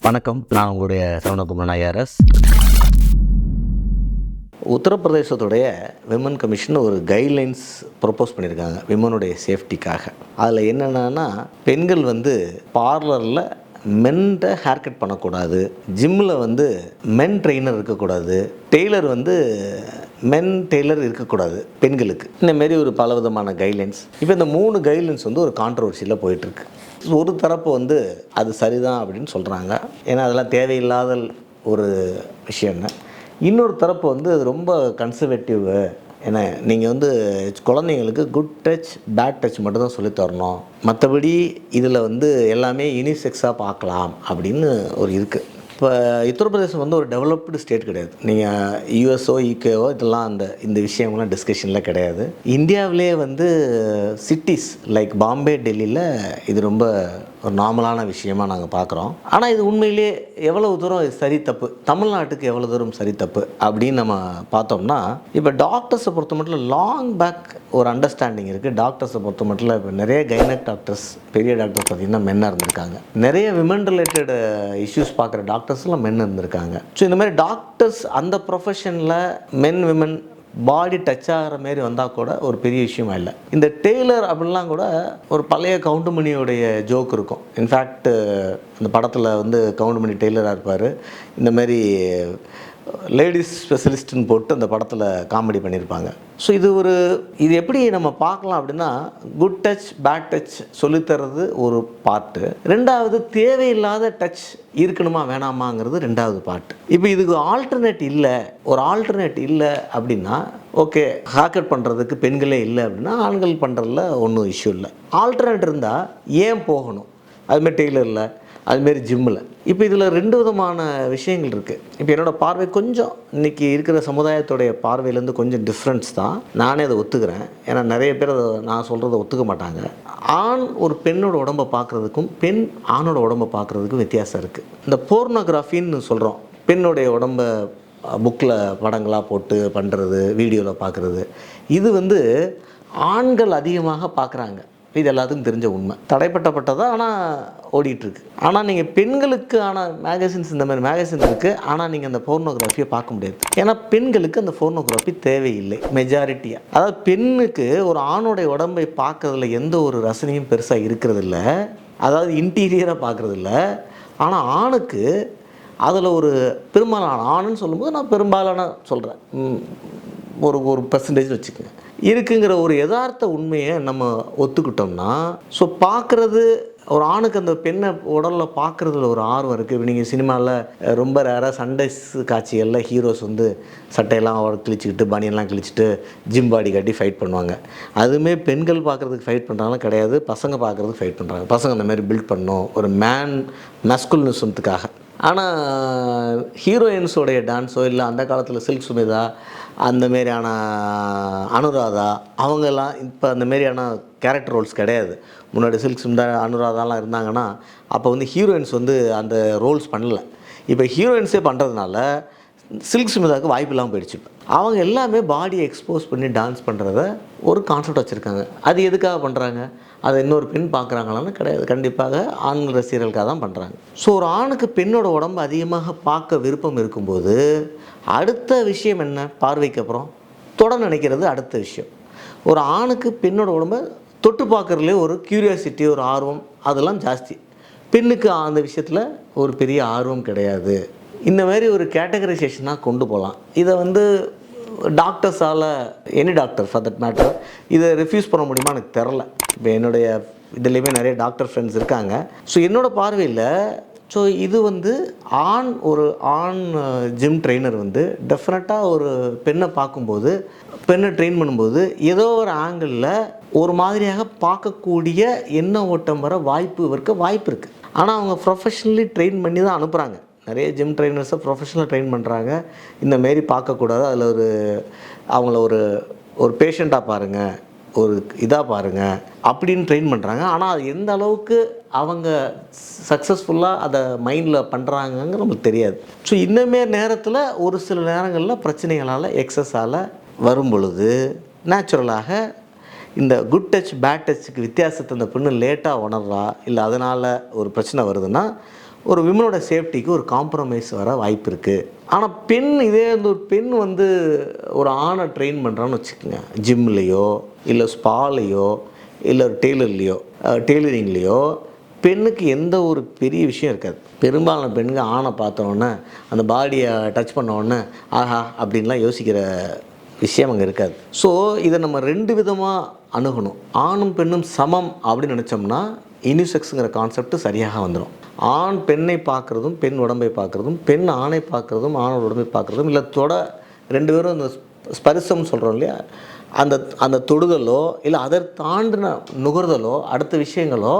வணக்கம், நான் உங்களுடைய சரவணகுமார் ஐஆர்எஸ். உத்தரப்பிரதேசத்துடைய விமன் கமிஷன் ஒரு கைட்லைன்ஸ் ப்ரப்போஸ் பண்ணியிருக்காங்க விமனுடைய சேஃப்டிக்காக. அதில் என்னென்னா, பெண்கள் பார்லரில் மென்கிட்ட ஹேர் கட் பண்ணக்கூடாது, ஜிம்மில் மென் ட்ரெயினர் இருக்கக்கூடாது, டெய்லர் மென் டெய்லர் இருக்கக்கூடாது பெண்களுக்கு. இந்தமாரி ஒரு பல விதமான கைட்லைன்ஸ். இப்போ இந்த 3 கைட்லைன்ஸ் ஒரு கான்ட்ரவர்சியில் போயிட்டுருக்கு. ஒரு தரப்பு அது சரிதான் அப்படின்னு சொல்கிறாங்க, ஏன்னா அதெல்லாம் தேவையில்லாத ஒரு விஷயம்னு. இன்னொரு தரப்பு அது ரொம்ப கன்சர்வேட்டிவ், ஏன்னா நீங்கள் குழந்தைங்களுக்கு குட் டச் பேட் டச் மட்டும் தான் சொல்லித்தரணும், மற்றபடி இதில் எல்லாமே யூனிசெக்ஸாக பார்க்கலாம் அப்படின்னு ஒரு இருக்குது. இப்போ உத்தரப்பிரதேசம் ஒரு டெவலப்டு ஸ்டேட் கிடையாது. நீங்கள் யூஎஸ்ஓ யூகேஓ இதெல்லாம் இந்த விஷயங்கள்லாம் டிஸ்கஷனில் கிடையாது. இந்தியாவிலே சிட்டிஸ் லைக் பாம்பே, டெல்லியில் இது ரொம்ப ஒரு நார்மலான விஷயமாக நாங்கள் பார்க்குறோம். ஆனால் இது உண்மையிலே எவ்வளவு தூரம் சரி தப்பு, தமிழ்நாட்டுக்கு எவ்வளோ தூரம் சரி தப்பு அப்படின்னு நம்ம பார்த்தோம்னா, இப்போ டாக்டர்ஸை பொறுத்த மட்டும் லாங் பேக் ஒரு அண்டர்ஸ்டாண்டிங் இருக்குது. டாக்டர்ஸை பொறுத்த மட்டும் இப்போ நிறைய கைனக் டாக்டர்ஸ், பெரிய டாக்டர்ஸ் பார்த்திங்கன்னா மென்னாக இருந்திருக்காங்க. நிறைய விமன் ரிலேட்டட் இஷ்யூஸ் பார்க்குற டாக்டர்ஸ்லாம் மென் இருந்திருக்காங்க. ஸோ இந்த மாதிரி டாக்டர்ஸ் அந்த ப்ரொஃபஷனில் மென் விமன் பாடி டச் ஆகிற மாரி வந்தால் கூட ஒரு பெரிய விஷயமா இல்லை. இந்த டெய்லர் அப்படின்லாம் கூட ஒரு பழைய கவுண்டமணியோடைய ஜோக் இருக்கும். இன்ஃபேக்ட் இந்த படத்தில் கவுண்டமணி டெய்லராக இருப்பார். இந்தமாரி லேடிஸ் ஸ்பெஷலிஸ்ட்டுன்னு போட்டு அந்த படத்தில் காமெடி பண்ணியிருப்பாங்க. ஸோ இது எப்படி நம்ம பார்க்கலாம் அப்படின்னா, குட் டச் பேட் டச் சொல்லித்தரது ஒரு பார்ட்டு, ரெண்டாவது தேவையில்லாத டச் இருக்கணுமா வேணாமாங்கிறது ரெண்டாவது பார்ட்டு. இப்போ இதுக்கு ஆல்டர்னேட் இல்லை, ஒரு ஆல்டர்னேட் இல்லை அப்படின்னா ஓகே, ஹேக்கட் பண்ணுறதுக்கு பெண்களே இல்லை அப்படின்னா ஆண்கள் பண்ணுறதுல ஒன்றும் இஷ்யூ இல்லை. ஆல்டர்னேட் இருந்தால் ஏன் போகணும்? அதுமாதிரி டெய்லரில், அதுமாரி ஜிம்மில். இப்போ இதில் 2 விதமான விஷயங்கள் இருக்குது. இப்போ என்னோடய பார்வை கொஞ்சம் இன்றைக்கி இருக்கிற சமுதாயத்துடைய பார்வையிலேருந்து கொஞ்சம் டிஃப்ரென்ஸ் தான், நானே அதை ஒத்துக்கிறேன். ஏன்னா நிறைய பேர் அதை நான் சொல்கிறத ஒத்துக்க மாட்டாங்க. ஆண் ஒரு பெண்ணோட உடம்பை பார்க்குறதுக்கும் பெண் ஆணோட உடம்பை பார்க்குறதுக்கும் வித்தியாசம் இருக்குது. இந்த போர்னோகிராஃபின்னு சொல்கிறோம், பெண்ணுடைய உடம்பை புக்கில் படங்களாக போட்டு பண்ணுறது, வீடியோவில் பார்க்குறது, இது ஆண்கள் அதிகமாக பார்க்குறாங்க. இது எல்லாத்துக்கும் தெரிஞ்ச உண்மை, தடைப்பட்டப்பட்டதான், ஆனால் ஓடிட்டுருக்கு. ஆனால் நீங்கள் பெண்களுக்கான மேகசின்ஸ், இந்த மாதிரி மேகசின் இருக்குது, ஆனால் நீங்கள் அந்த போர்னோகிராஃபியை பார்க்க முடியாது. ஏன்னா பெண்களுக்கு அந்த போர்னோகிராஃபி தேவையில்லை மெஜாரிட்டியாக. அதாவது பெண்ணுக்கு ஒரு ஆணுடைய உடம்பை பார்க்குறதுல எந்த ஒரு ரசனையும் பெருசாக இருக்கிறதில்ல, அதாவது இன்டீரியராக பார்க்குறதில்ல. ஆனால் ஆணுக்கு அதில் ஒரு பெரும்பாலான, ஆணுன்னு சொல்லும்போது நான் பெரும்பாலான சொல்கிறேன், ஒரு பெர்சன்டேஜ் வச்சுக்கோங்க, இருக்குங்கிற ஒரு யதார்த்த உண்மையை நம்ம ஒத்துக்கிட்டோம்னா, ஸோ பார்க்குறது ஒரு ஆணுக்கு அந்த பெண்ணை உடலில் பார்க்குறதுல ஒரு ஆர்வம் இருக்குது. இப்போ நீங்கள் சினிமாவில் ரொம்ப ரேராக சண்டைஸ் காட்சிகளில் ஹீரோஸ் சட்டையெல்லாம் கிழிச்சிக்கிட்டு பனியெல்லாம் கிழிச்சிட்டு ஜிம் பாடி காட்டி ஃபைட் பண்ணுவாங்க. அதுவுமே பெண்கள் பார்க்குறதுக்கு ஃபைட் பண்ணுறாங்கலாம் கிடையாது, பசங்க பார்க்குறதுக்கு ஃபைட் பண்ணுறாங்க. பசங்க அந்த மாதிரி பில்ட் பண்ணணும் ஒரு மேஸ்குலினிசத்துக்காக. ஆனால் ஹீரோயின்ஸோடைய டான்ஸோ இல்லை அந்த காலத்தில் சில்க் சுமிதா, அந்த மாரியான அனுராதா, அவங்கெல்லாம் இப்போ அந்த மாரியான கேரக்டர் ரோல்ஸ் கிடையாது. முன்னாடி சில்க் சுமிதா அனுராதாலாம் இருந்தாங்கன்னா அப்போ ஹீரோயின்ஸ் அந்த ரோல்ஸ் பண்ணல. இப்போ ஹீரோயின்ஸே பண்ணுறதுனால சில்க் சுமிதாவுக்கு வாய்ப்பு இல்லாமல் போயிடுச்சு. இப்போ அவங்க எல்லாமே பாடியை எக்ஸ்போஸ் பண்ணி டான்ஸ் பண்ணுறத ஒரு கான்செப்ட் வச்சுருக்காங்க. அது எதுக்காக பண்ணுறாங்க? அதை இன்னொரு பெண் பார்க்குறாங்களான்னு கிடையாது, கண்டிப்பாக ஆண்கள் ரசிகர்களுக்காக தான் பண்ணுறாங்க. ஸோ ஒரு ஆணுக்கு பெண்ணோட உடம்பு அதிகமாக பார்க்க விருப்பம் இருக்கும்போது அடுத்த விஷயம் என்ன? பார்வைக்கு அப்புறம் தொட நினைக்கிறது அடுத்த விஷயம். ஒரு ஆணுக்கு பெண்ணோட உடம்பை தொட்டு பார்க்குறதுலே ஒரு க்யூரியாசிட்டி, ஒரு ஆர்வம், அதெல்லாம் ஜாஸ்தி. பெண்ணுக்கு அந்த விஷயத்தில் ஒரு பெரிய ஆர்வம் கிடையாது. இந்த மாதிரி ஒரு கேட்டகரைசேஷனாக கொண்டு போகலாம். இதை டாக்டர்ஸால், any doctor for that matter, இதை ரிஃப்யூஸ் பண்ண முடியுமா எனக்கு தெரில. இப்போ என்னுடைய இதுலேயுமே நிறைய டாக்டர் ஃப்ரெண்ட்ஸ் இருக்காங்க. ஸோ என்னோடய பார்வையில் ஸோ இது ஒரு ஆண் ஜிம் ட்ரெயினர் டெஃபினட்டாக ஒரு பெண்ணை பார்க்கும்போது, பெண்ணை ட்ரெயின் பண்ணும்போது ஏதோ ஒரு ஆங்கிளில் ஒரு மாதிரியாக பார்க்கக்கூடிய எண்ண ஓட்டம் வர வாய்ப்பு இருக்குது. ஆனால் அவங்க ப்ரொஃபஷ்னலி ட்ரெயின் பண்ணி தான் அனுப்புகிறாங்க. நிறைய ஜிம் ட்ரெயினர்ஸை ப்ரொஃபஷ்னலாக ட்ரெயின் பண்ணுறாங்க. இந்தமாரி பார்க்கக்கூடாது, அதில் அவங்கள ஒரு பேஷண்ட்டாக பாருங்கள், ஒரு இதாக பாருங்கள் அப்படின்னு ட்ரெயின் பண்ணுறாங்க. ஆனால் அது எந்த அளவுக்கு அவங்க சக்ஸஸ்ஃபுல்லாக அதை மைண்டில் பண்ணுறாங்கங்க நம்மளுக்கு தெரியாது. ஸோ இந்தமாரி நேரத்தில் ஒரு சில நேரங்களில் பிரச்சனைகளால் எக்ஸஸால் வரும் பொழுது நேச்சுரலாக இந்த குட் டச் பேட் டச்சுக்கு வித்தியாசத்தை அந்த பொண்ணு லேட்டாக உணர்றா, இல்லை அதனால் ஒரு பிரச்சனை வருதுன்னா ஒரு விமனோட சேஃப்டிக்கு ஒரு காம்ப்ரமைஸ் வர வாய்ப்பு இருக்குது. ஆனால் பெண் இதே வந்து ஒரு பெண் வந்து ஒரு ஆணை ட்ரெயின் பண்ணுறான்னு வச்சுக்கோங்க, ஜிம்லேயோ இல்லை ஸ்பாலையோ இல்லை ஒரு டெய்லரிங்லேயோ பெண்ணுக்கு எந்த ஒரு பெரிய விஷயம் இருக்காது. பெரும்பாலான பெண்ணுங்க ஆணை பார்த்தோன்னே அந்த பாடியை டச் பண்ணோடனே ஆஹா அப்படின்லாம் யோசிக்கிற விஷயம் அங்கே இருக்காது. ஸோ இதை நம்ம 2 விதமாக அணுகணும். ஆணும் பெண்ணும் சமம் அப்படின்னு நினச்சோம்னா யூனிசெக்ஸுங்கிற கான்செப்ட் சரியாக வந்துடும். ஆண் பெண்ணை பார்க்குறதும் பெண் உடம்பை பார்க்குறதும் பெண் ஆணை பார்க்குறதும் ஆணோட உடம்பை பார்க்குறதும் இல்லை 2 பேரும் அந்த ஸ்பரிசம் சொல்கிறோம் இல்லையா, அந்த தொடுதலோ இல்லை அதை தாண்டின நுகர்தலோ அடுத்த விஷயங்களோ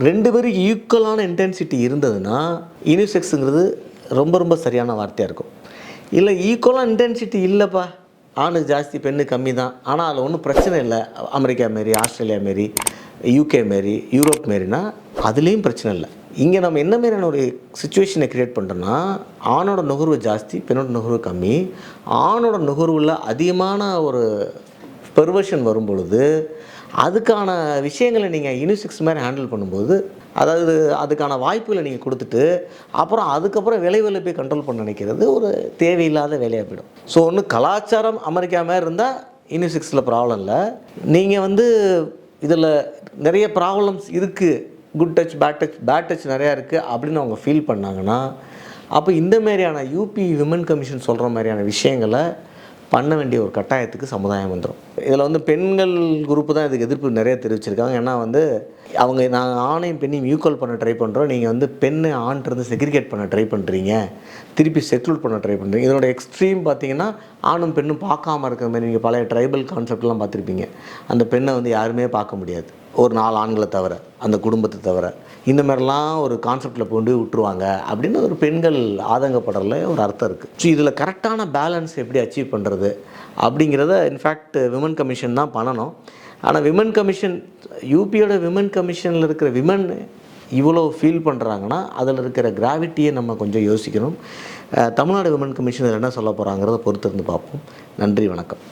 2 பேருக்கு ஈக்குவலான இன்டென்சிட்டி இருந்ததுன்னா யூனிசெக்ஸுங்கிறது ரொம்ப ரொம்ப சரியான வார்த்தையாக இருக்கும். இல்லை ஈக்குவலான இன்டென்சிட்டி இல்லைப்பா, ஆணுக்கு ஜாஸ்தி பெண்ணு கம்மி தான், ஆனால் அதில் ஒன்றும் பிரச்சனை இல்லை, அமெரிக்கா மாரி ஆஸ்திரேலியா மாரி யூகே மாரி யூரோப் மாரினா அதுலேயும் பிரச்சனை இல்லை. இங்கே நம்ம என்ன மாதிரியான ஒரு சுச்சுவேஷனை க்ரியேட் பண்ணுறோன்னா ஆணோட நுகர்வு ஜாஸ்தி பெண்ணோட நுகர்வு கம்மி, ஆணோட நுகர்வில் அதிகமான ஒரு பெர்வர்ஷன் வரும் பொழுது அதுக்கான விஷயங்களை நீங்கள் யூனிசெக்ஸ் மாதிரி ஹேண்டில் பண்ணும்போது, அதாவது அதுக்கான வாய்ப்புகளை நீங்கள் கொடுத்துட்டு அப்புறம் அதுக்கப்புறம் விளைவுகளை போய் கண்ட்ரோல் பண்ண நினைக்கிறது ஒரு தேவையில்லாத வேலையாக போயிடும். ஸோ ஒன்று கலாச்சாரம் அமெரிக்கா மாதிரி இருந்தால் யூனிசெக்ஸில் ப்ராப்ளம் இல்லை. நீங்கள் வந்து இதில் நிறைய ப்ராப்ளம்ஸ் இருக்குது, குட் டச் பேட் டச் நிறையா இருக்குது அப்படின்னு அவங்க ஃபீல் பண்ணாங்கன்னா அப்போ இந்த மாதிரியான யூபி விமன் கமிஷன் சொல்கிற மாதிரியான விஷயங்களை பண்ண வேண்டிய ஒரு கட்டாயத்துக்கு சமுதாயம் வந்துடும். இதில் வந்து பெண்கள் குரூப்பு தான் இதுக்கு எதிர்ப்பு நிறைய தெரிவிச்சிருக்காங்க. ஏன்னா வந்து அவங்க நாங்கள் ஆணையும் பெண்ணையும் ஈக்குவல் பண்ண ட்ரை பண்ணுறோம், நீங்கள் வந்து பெண்ணை ஆண்றது செக்ரிகேட் பண்ண ட்ரை பண்ணுறீங்க, திருப்பி செக்லூட் பண்ண ட்ரை பண்ணுறீங்க. இதனோட எக்ஸ்ட்ரீம் பார்த்தீங்கன்னா ஆணும் பெண்ணும் பார்க்காம இருக்கிற மாதிரி நீங்கள் பழைய ட்ரைபல் கான்செப்ட்லாம் பார்த்துருப்பீங்க. அந்த பெண்ணை வந்து யாருமே பார்க்க முடியாது, ஒரு 4 ஆண்களை தவிர அந்த குடும்பத்தை தவிர, இந்த மாதிரிலாம் ஒரு கான்செப்டில் கொண்டு விட்டுருவாங்க அப்படின்னு ஒரு பெண்கள் ஆதங்கப்படுறதுல ஒரு அர்த்தம் இருக்குது. ஸோ இதில் கரெக்டான பேலன்ஸ் எப்படி அச்சீவ் பண்ணுறது அப்படிங்கிறத இன்ஃபேக்ட் விமன் கமிஷன் தான் பண்ணணும். ஆனால் விமன் கமிஷன் யூபியோட விமன் கமிஷனில் இருக்கிற விமன் இவ்வளோ ஃபீல் பண்ணுறாங்கன்னா அதில் இருக்கிற கிராவிட்டியை நம்ம கொஞ்சம் யோசிக்கணும். தமிழ்நாடு விமன் கமிஷன் என்ன சொல்ல போகிறாங்கிறத பொறுத்து இருந்து பார்ப்போம். நன்றி, வணக்கம்.